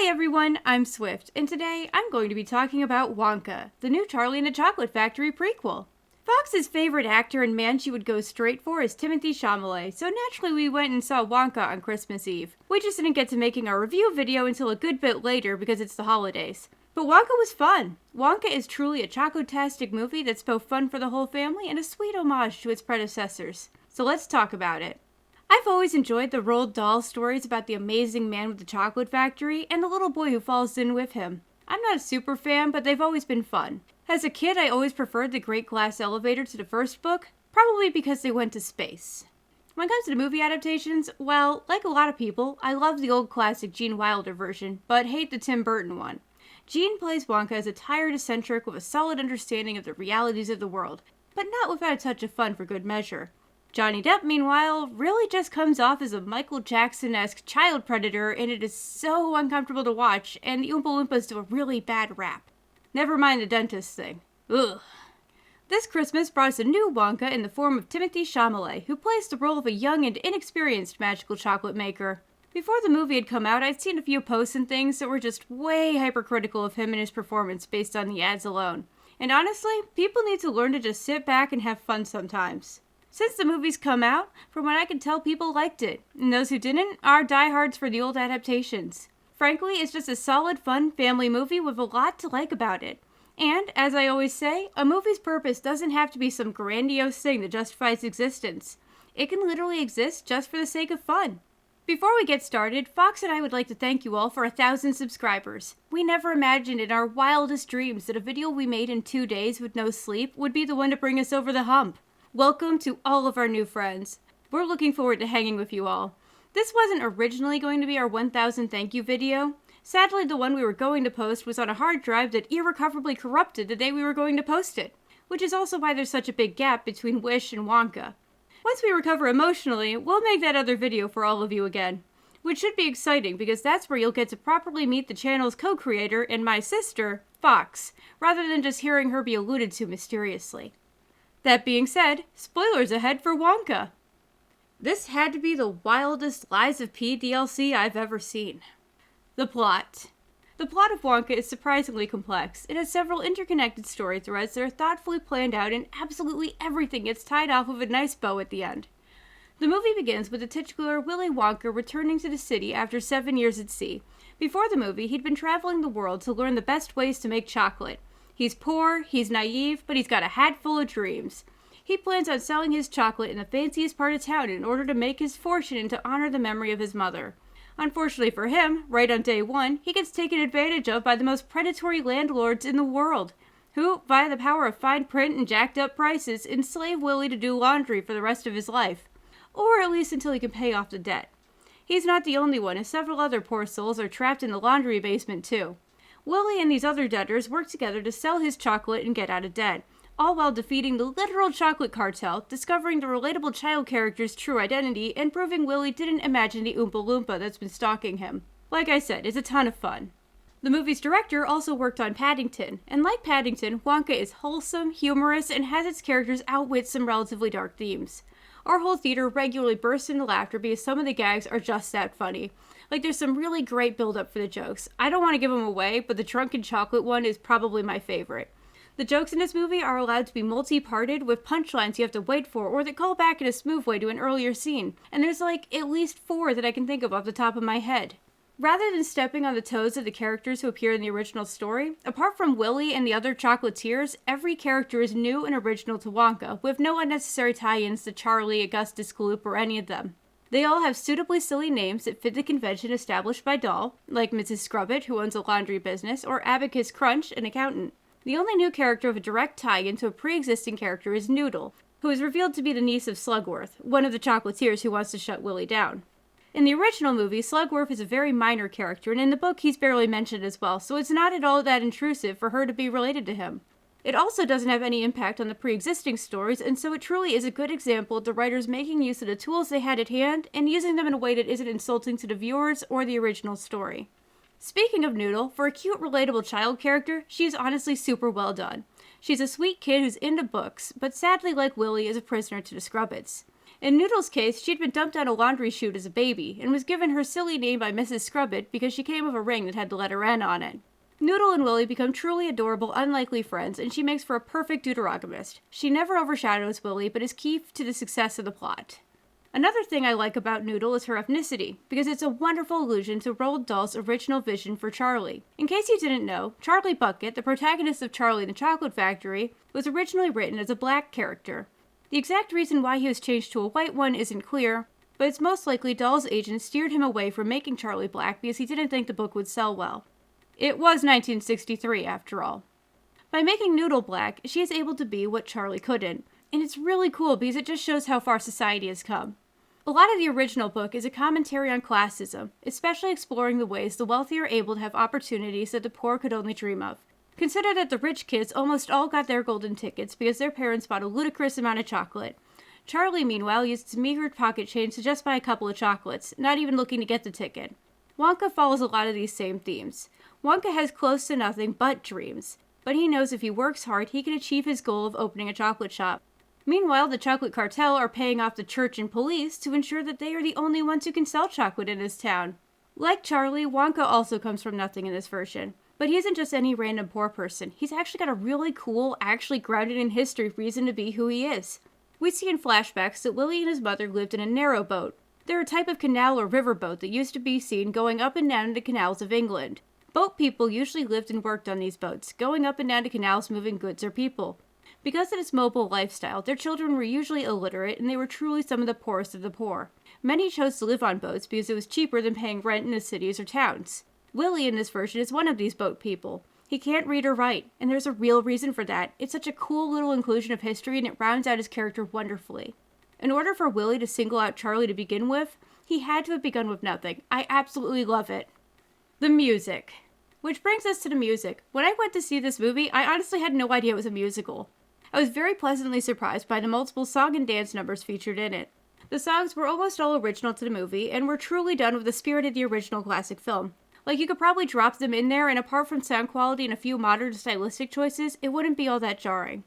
everyone, I'm Swift, and today I'm going to be talking about Wonka, the new Charlie and the Chocolate Factory prequel. Fox's favorite actor and man she would go straight for is Timothée Chalamet, so naturally we went and saw Wonka on Christmas Eve. We just didn't get to making our review video until a good bit later because it's the holidays. But Wonka was fun. Wonka is truly a chocotastic movie that's both fun for the whole family and a sweet homage to its predecessors. So let's talk about it. I've always enjoyed the Roald Dahl stories about the amazing man with the chocolate factory and the little boy who falls in with him. I'm not a super fan, but they've always been fun. As a kid, I always preferred the Great Glass Elevator to the first book, probably because they went to space. When it comes to the movie adaptations, well, like a lot of people, I love the old classic Gene Wilder version, but hate the Tim Burton one. Gene plays Wonka as a tired eccentric with a solid understanding of the realities of the world, but not without a touch of fun for good measure. Johnny Depp, meanwhile, really just comes off as a Michael Jackson-esque child predator, and it is so uncomfortable to watch, and the Oompa Loompas do a really bad rap. Never mind the dentist thing. Ugh. This Christmas brought us a new Wonka in the form of Timothée Chalamet, who plays the role of a young and inexperienced magical chocolate maker. Before the movie had come out, I'd seen a few posts and things that were just way hypercritical of him and his performance based on the ads alone. And honestly, people need to learn to just sit back and have fun sometimes. Since the movie's come out, from what I can tell, people liked it, and those who didn't are diehards for the old adaptations. Frankly, it's just a solid, fun family movie with a lot to like about it. And, as I always say, a movie's purpose doesn't have to be some grandiose thing that justifies existence. It can literally exist just for the sake of fun. Before we get started, Fox and I would like to thank you all for 1,000 subscribers. We never imagined in our wildest dreams that a video we made in 2 days with no sleep would be the one to bring us over the hump. Welcome to all of our new friends. We're looking forward to hanging with you all. This wasn't originally going to be our 1,000 thank you video. Sadly, the one we were going to post was on a hard drive that irrecoverably corrupted the day we were going to post it, which is also why there's such a big gap between Wish and Wonka. Once we recover emotionally, we'll make that other video for all of you again, which should be exciting because that's where you'll get to properly meet the channel's co-creator and my sister, Fox, rather than just hearing her be alluded to mysteriously. That being said, spoilers ahead for Wonka. This had to be the wildest Lies of P DLC I've ever seen. The plot. The plot of Wonka is surprisingly complex. It has several interconnected story threads that are thoughtfully planned out, and absolutely everything gets tied off with a nice bow at the end. The movie begins with the titular Willy Wonka returning to the city after 7 years at sea. Before the movie, he'd been traveling the world to learn the best ways to make chocolate. He's poor, he's naive, but he's got a hat full of dreams. He plans on selling his chocolate in the fanciest part of town in order to make his fortune and to honor the memory of his mother. Unfortunately for him, right on day one, he gets taken advantage of by the most predatory landlords in the world, who, via the power of fine print and jacked up prices, enslave Willy to do laundry for the rest of his life. Or at least until he can pay off the debt. He's not the only one, as several other poor souls are trapped in the laundry basement too. Willy and these other debtors work together to sell his chocolate and get out of debt, all while defeating the literal chocolate cartel, discovering the relatable child character's true identity, and proving Willy didn't imagine the Oompa Loompa that's been stalking him. Like I said, it's a ton of fun. The movie's director also worked on Paddington, and like Paddington, Wonka is wholesome, humorous, and has its characters outwit some relatively dark themes. Our whole theater regularly bursts into laughter because some of the gags are just that funny. Like, there's some really great build-up for the jokes. I don't want to give them away, but the drunken chocolate one is probably my favorite. The jokes in this movie are allowed to be multi-parted with punchlines you have to wait for or that call back in a smooth way to an earlier scene, and there's like at least 4 that I can think of off the top of my head. Rather than stepping on the toes of the characters who appear in the original story, apart from Willy and the other chocolatiers, every character is new and original to Wonka, with no unnecessary tie-ins to Charlie, Augustus Gloop, or any of them. They all have suitably silly names that fit the convention established by Dahl, like Mrs. Scrubbit, who owns a laundry business, or Abacus Crunch, an accountant. The only new character of a direct tie-in to a pre-existing character is Noodle, who is revealed to be the niece of Slugworth, one of the chocolatiers who wants to shut Willy down. In the original movie, Slugworth is a very minor character, and in the book he's barely mentioned as well, so it's not at all that intrusive for her to be related to him. It also doesn't have any impact on the pre-existing stories, and so it truly is a good example of the writers making use of the tools they had at hand and using them in a way that isn't insulting to the viewers or the original story. Speaking of Noodle, for a cute, relatable child character, she's honestly super well done. She's a sweet kid who's into books, but sadly, like Willy, is a prisoner to the Scrubbits. In Noodle's case, she'd been dumped on a laundry chute as a baby, and was given her silly name by Mrs. Scrubbit because she came of a ring that had the letter N on it. Noodle and Willie become truly adorable, unlikely friends, and she makes for a perfect deuterogamist. She never overshadows Willie, but is key to the success of the plot. Another thing I like about Noodle is her ethnicity, because it's a wonderful allusion to Roald Dahl's original vision for Charlie. In case you didn't know, Charlie Bucket, the protagonist of Charlie and the Chocolate Factory, was originally written as a black character. The exact reason why he was changed to a white one isn't clear, but it's most likely Dahl's agent steered him away from making Charlie black because he didn't think the book would sell well. It was 1963, after all. By making Noodle black, she is able to be what Charlie couldn't. And it's really cool because it just shows how far society has come. A lot of the original book is a commentary on classism, especially exploring the ways the wealthy are able to have opportunities that the poor could only dream of. Consider that the rich kids almost all got their golden tickets because their parents bought a ludicrous amount of chocolate. Charlie, meanwhile, used his meager pocket change to just buy a couple of chocolates, not even looking to get the ticket. Wonka follows a lot of these same themes. Wonka has close to nothing but dreams, but he knows if he works hard, he can achieve his goal of opening a chocolate shop. Meanwhile, the chocolate cartel are paying off the church and police to ensure that they are the only ones who can sell chocolate in his town. Like Charlie, Wonka also comes from nothing in this version. But he isn't just any random poor person. He's actually got a really cool, actually grounded in history reason to be who he is. We see in flashbacks that Willie and his mother lived in a narrow boat. They're a type of canal or river boat that used to be seen going up and down the canals of England. Boat people usually lived and worked on these boats, going up and down to canals moving goods or people. Because of this mobile lifestyle, their children were usually illiterate and they were truly some of the poorest of the poor. Many chose to live on boats because it was cheaper than paying rent in the cities or towns. Willie in this version is one of these boat people. He can't read or write, and there's a real reason for that. It's such a cool little inclusion of history and it rounds out his character wonderfully. In order for Willie to single out Charlie to begin with, he had to have begun with nothing. I absolutely love it. The music. Which brings us to the music. When I went to see this movie, I honestly had no idea it was a musical. I was very pleasantly surprised by the multiple song and dance numbers featured in it. The songs were almost all original to the movie and were truly done with the spirit of the original classic film. Like, you could probably drop them in there, and apart from sound quality and a few modern stylistic choices, it wouldn't be all that jarring.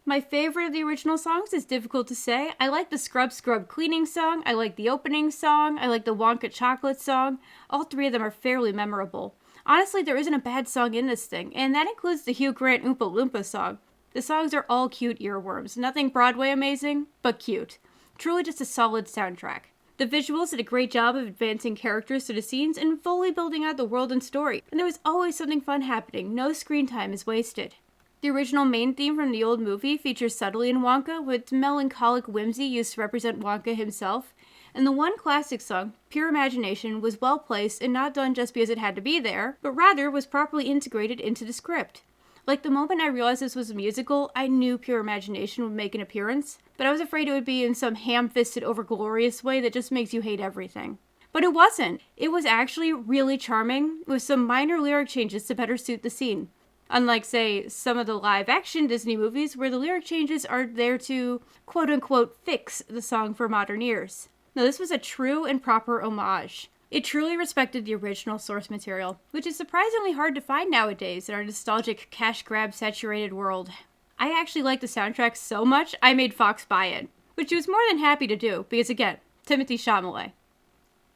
My favorite of the original songs is difficult to say. I like the Scrub Scrub cleaning song, I like the opening song, I like the Wonka Chocolate song. All three of them are fairly memorable. Honestly, there isn't a bad song in this thing, and that includes the Hugh Grant Oompa Loompa song. The songs are all cute earworms, nothing Broadway amazing, but cute. Truly just a solid soundtrack. The visuals did a great job of advancing characters to the scenes and fully building out the world and story, and there was always something fun happening, no screen time is wasted. The original main theme from the old movie features subtly in Wonka, with melancholic whimsy used to represent Wonka himself, and the one classic song, Pure Imagination, was well placed and not done just because it had to be there, but rather was properly integrated into the script. Like, the moment I realized this was a musical, I knew Pure Imagination would make an appearance, but I was afraid it would be in some ham-fisted, overglorious way that just makes you hate everything. But it wasn't. It was actually really charming, with some minor lyric changes to better suit the scene. Unlike, say, some of the live-action Disney movies where the lyric changes are there to, quote-unquote, fix the song for modern ears. No, this was a true and proper homage. It truly respected the original source material, which is surprisingly hard to find nowadays in our nostalgic, cash-grab-saturated world. I actually liked the soundtrack so much, I made Fox buy it, which she was more than happy to do, because again, Timothée Chalamet.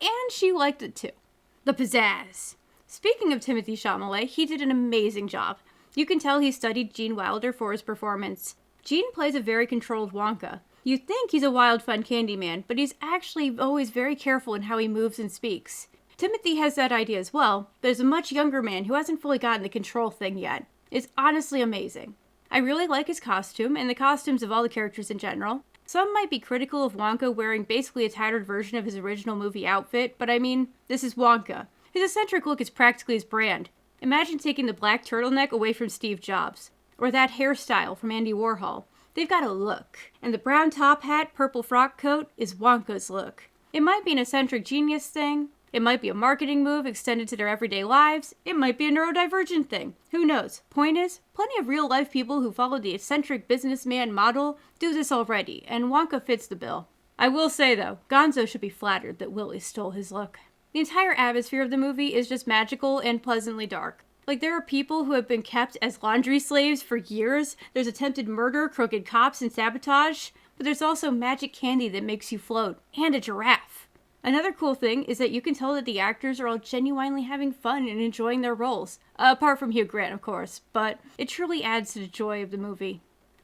And she liked it too. The pizzazz. Speaking of Timothée Chalamet, he did an amazing job. You can tell he studied Gene Wilder for his performance. Gene plays a very controlled Wonka. You'd think he's a wild, fun candy man, but he's actually always very careful in how he moves and speaks. Timothy has that idea as well, but as a much younger man who hasn't fully gotten the control thing yet. It's honestly amazing. I really like his costume, and the costumes of all the characters in general. Some might be critical of Wonka wearing basically a tattered version of his original movie outfit, but I mean, this is Wonka. His eccentric look is practically his brand. Imagine taking the black turtleneck away from Steve Jobs, or that hairstyle from Andy Warhol. They've got a look, and the brown top hat, purple frock coat is Wonka's look. It might be an eccentric genius thing, it might be a marketing move extended to their everyday lives, it might be a neurodivergent thing. Who knows? Point is, plenty of real-life people who follow the eccentric businessman model do this already, and Wonka fits the bill. I will say though, Gonzo should be flattered that Willie stole his look. The entire atmosphere of the movie is just magical and pleasantly dark. Like, there are people who have been kept as laundry slaves for years. There's attempted murder, crooked cops, and sabotage. but there's also magic candy that makes you float, and a giraffe. Another cool thing is that you can tell that the actors are all genuinely having fun and enjoying their roles. Apart from Hugh Grant, of course, but it truly adds to the joy of the movie.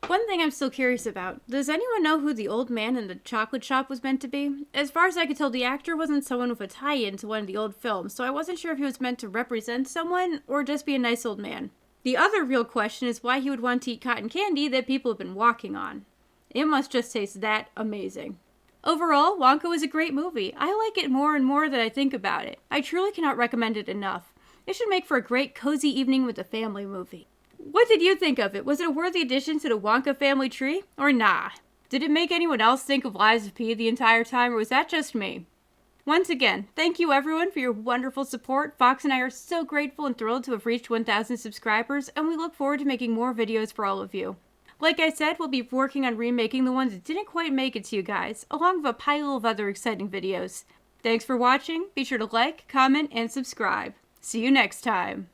One thing I'm still curious about, does anyone know who the old man in the chocolate shop was meant to be? As far as I could tell, the actor wasn't someone with a tie-in to one of the old films, so I wasn't sure if he was meant to represent someone or just be a nice old man. The other real question is why he would want to eat cotton candy that people have been walking on. It must just taste that amazing. Overall, Wonka was a great movie. I like it more and more that I think about it. I truly cannot recommend it enough. It should make for a great cozy evening with a family movie. What did you think of it? Was it a worthy addition to the Wonka family tree? Or nah? Did it make anyone else think of Lies of P the entire time, or was that just me? Once again, thank you everyone for your wonderful support. Fox and I are so grateful and thrilled to have reached 1,000 subscribers, and we look forward to making more videos for all of you. Like I said, we'll be working on remaking the ones that didn't quite make it to you guys, along with a pile of other exciting videos. Thanks for watching. Be sure to like, comment, and subscribe. See you next time.